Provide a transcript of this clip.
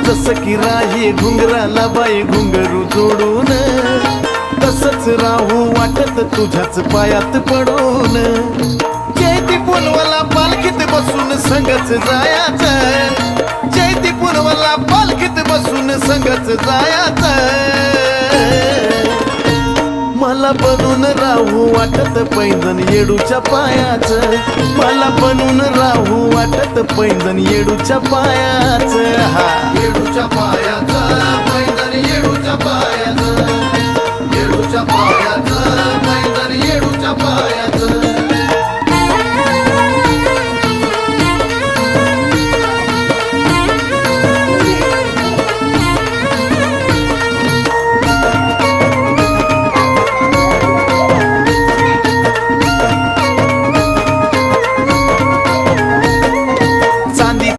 जसं की राही घुंगराला बाई घुंगरू जोडून, तसंच राहू वाटत तुझ्याच पायात पडून. जयती पुनवाला पालखीत बसून संगच जायाचं, जयती पुनवाला पालखीत बसून संगच जायाचं. मला बनून राहू वाटत पैंजण येडूच्या पायाचं, मला बनून राहू वाटत पैंजण येडूच्या पायाचं. हा येडूच्या पायाचं